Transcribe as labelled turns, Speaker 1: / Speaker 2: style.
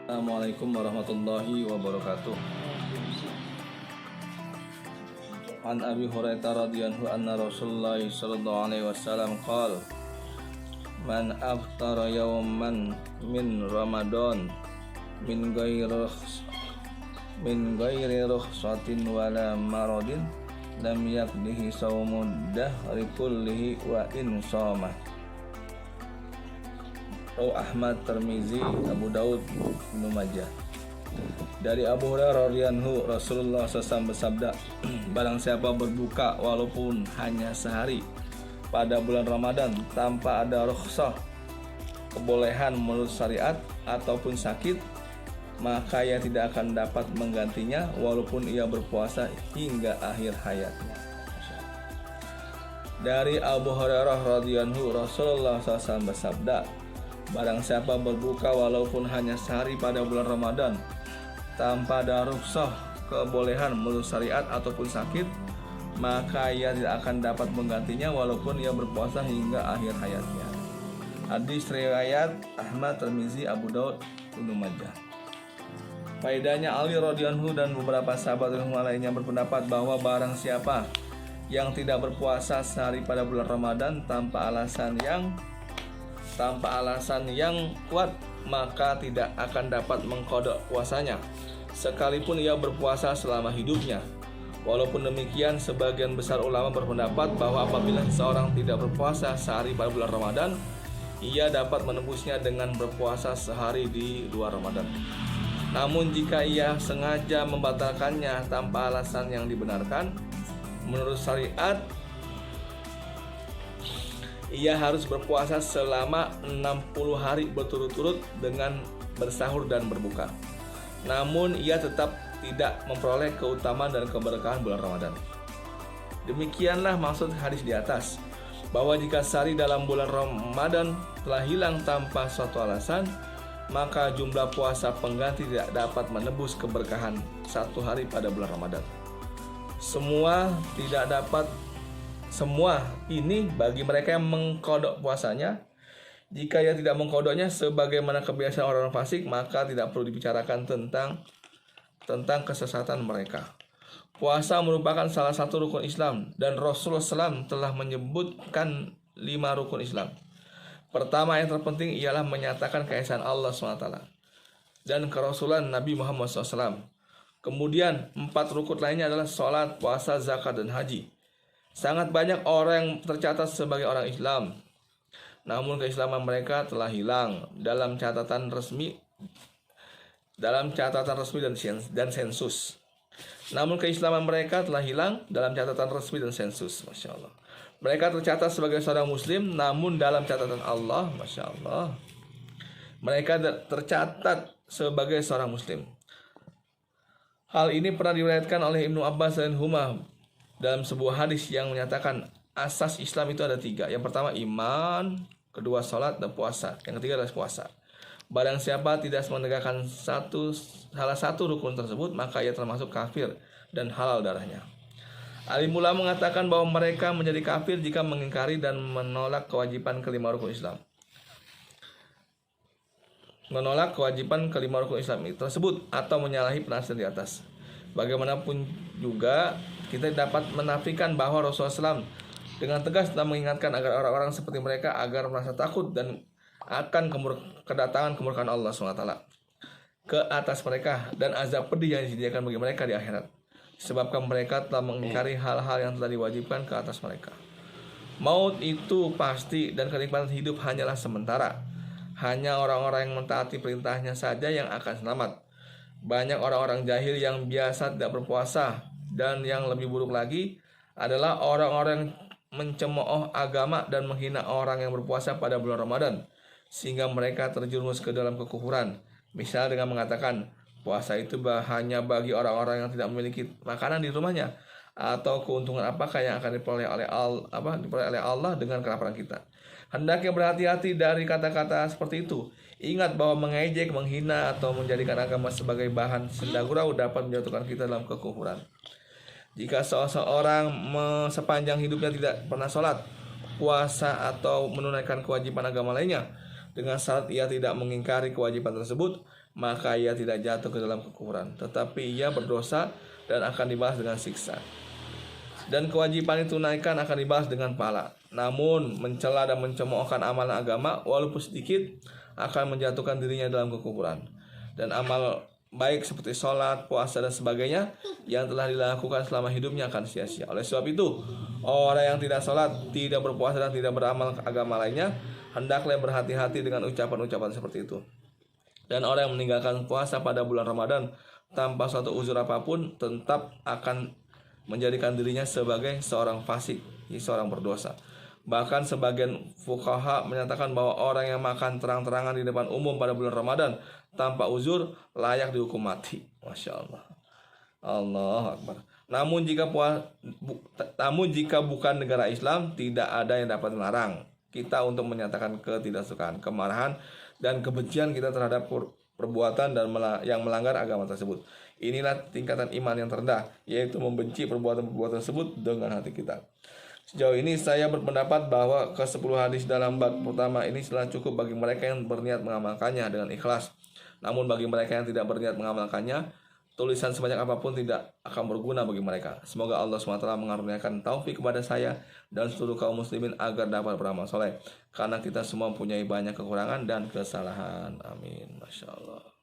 Speaker 1: Assalamualaikum warahmatullahi wabarakatuh. An Abi Hurairah radhiyallahu anna Rasulullah sallallahu alaihi wasallam qala man aftara yawman min Ramadan min ghairi rukhsatin wala maradin lam yakdihi saumud dahri kullihi wa in shoma. Ahmad, Tirmizi, Abu Daud, Ibnu Majah. Dari Abu Hurairah radhiyallahu Rasulullah SAW bersabda, barang siapa berbuka walaupun hanya sehari pada bulan Ramadan tanpa ada rukhsah, kebolehan menurut syariat ataupun sakit, maka ia tidak akan dapat menggantinya walaupun ia berpuasa hingga akhir hayatnya. Dari Abu Hurairah radhiyallahu Rasulullah SAW bersabda, barang siapa berbuka walaupun hanya sehari pada bulan Ramadan tanpa ada rukhsah, kebolehan menurut syariat ataupun sakit, maka ia tidak akan dapat menggantinya walaupun ia berpuasa hingga akhir hayatnya. Hadis riwayat Ahmad, Tirmizi, Abu Daud, Ibnu Majah. Faedahnya, Ali radhiyallahu dan beberapa sahabat lainnya berpendapat bahwa barang siapa yang tidak berpuasa sehari pada bulan Ramadan tanpa alasan yang kuat, maka tidak akan dapat mengqadha puasanya sekalipun ia berpuasa selama hidupnya. Walaupun demikian, sebagian besar ulama berpendapat bahwa apabila seseorang tidak berpuasa sehari pada bulan Ramadan, ia dapat menebusnya dengan berpuasa sehari di luar Ramadan. Namun jika ia sengaja membatalkannya tanpa alasan yang dibenarkan menurut syariat, ia harus berpuasa selama 60 hari berturut-turut dengan bersahur dan berbuka. Namun ia tetap tidak memperoleh keutamaan dan keberkahan bulan Ramadan. Demikianlah maksud hadis di atas, bahwa jika sehari dalam bulan Ramadan telah hilang tanpa suatu alasan, maka jumlah puasa pengganti tidak dapat menebus keberkahan satu hari pada bulan Ramadan. Semua ini bagi mereka yang mengqadha puasanya. Jika ia tidak mengqadhanya sebagaimana kebiasaan orang fasik, maka tidak perlu dibicarakan tentang kesesatan mereka. Puasa merupakan salah satu rukun Islam dan Rasulullah SAW telah menyebutkan 5 rukun Islam. Pertama yang terpenting ialah menyatakan keesaan Allah SWT dan kerasulan Nabi Muhammad SAW. Kemudian 4 rukun lainnya adalah sholat, puasa, zakat, dan haji. Sangat banyak orang yang tercatat sebagai orang Islam, namun keislaman mereka telah hilang dalam catatan resmi dan sensus. Masya Allah. Mereka tercatat sebagai seorang Muslim, namun dalam catatan Allah, Masya Allah, mereka tercatat sebagai seorang Muslim. Hal ini pernah diriwayatkan oleh Ibnu Abbas dan Humah dalam sebuah hadis yang menyatakan asas Islam itu ada 3. Yang pertama iman, kedua salat, dan puasa. Yang ketiga adalah puasa. Barang siapa tidak menegakkan salah satu rukun tersebut, maka ia termasuk kafir dan halal darahnya. Alim ulama mengatakan bahwa mereka menjadi kafir jika mengingkari dan menolak kewajiban kelima rukun Islam. Tersebut atau menyalahi penasihat di atas. Bagaimanapun juga kita dapat menafikan bahwa Rasulullah SAW dengan tegas telah mengingatkan agar orang-orang seperti mereka agar merasa takut dan akan kedatangan kemurkaan Allah SWT ke atas mereka dan azab pedih yang disediakan bagi mereka di akhirat, disebabkan mereka telah mengingkari hal-hal yang telah diwajibkan ke atas mereka. Maut itu pasti dan kenikmatan hidup hanyalah sementara. Hanya orang-orang yang mentaati perintahnya saja yang akan selamat. Banyak orang-orang jahil yang biasa tidak berpuasa, dan yang lebih buruk lagi adalah orang-orang mencemooh agama dan menghina orang yang berpuasa pada bulan Ramadan, sehingga mereka terjerumus ke dalam kekufuran. Misalnya dengan mengatakan puasa itu hanya bagi orang-orang yang tidak memiliki makanan di rumahnya, atau keuntungan apakah yang akan diperoleh oleh Allah dengan kelaparan kita. Hendaknya berhati-hati dari kata-kata seperti itu. Ingat bahwa mengejek, menghina, atau menjadikan agama sebagai bahan senda gurau dapat menjatuhkan kita dalam kekufuran. Jika seseorang sepanjang hidupnya tidak pernah sholat, puasa, atau menunaikan kewajiban agama lainnya, dengan syarat ia tidak mengingkari kewajiban tersebut, maka ia tidak jatuh ke dalam kekufuran, tetapi ia berdosa dan akan dibalas dengan siksa. Dan kewajiban ditunaikan akan dibalas dengan pahala. Namun mencela dan mencemoohkan amalan agama walaupun sedikit akan menjatuhkan dirinya dalam kekufuran. Dan amal baik seperti sholat, puasa dan sebagainya yang telah dilakukan selama hidupnya akan sia-sia. Oleh sebab itu, orang yang tidak sholat, tidak berpuasa dan tidak beramal agama lainnya, hendaklah berhati-hati dengan ucapan-ucapan seperti itu. Dan orang yang meninggalkan puasa pada bulan Ramadan tanpa suatu uzur apapun tetap akan menjadikan dirinya sebagai seorang fasik, seorang berdosa. Bahkan sebagian fuqaha menyatakan bahwa orang yang makan terang-terangan di depan umum pada bulan Ramadan tanpa uzur layak dihukum mati. Masya Allah. Allah Akbar. Namun jika bukan negara Islam, tidak ada yang dapat melarang kita untuk menyatakan ketidaksukaan, kemarahan, dan kebencian kita terhadap perbuatan dan yang melanggar agama tersebut. Inilah tingkatan iman yang terendah, yaitu membenci perbuatan-perbuatan tersebut dengan hati kita. Sejauh ini saya berpendapat bahwa ke-10 hadis dalam bab pertama ini sudah cukup bagi mereka yang berniat mengamalkannya dengan ikhlas. Namun bagi mereka yang tidak berniat mengamalkannya, tulisan sebanyak apapun tidak akan berguna bagi mereka. Semoga Allah SWT mengaruniakan taufik kepada saya dan seluruh kaum muslimin agar dapat beramal soleh. Karena kita semua mempunyai banyak kekurangan dan kesalahan. Amin. Masya Allah.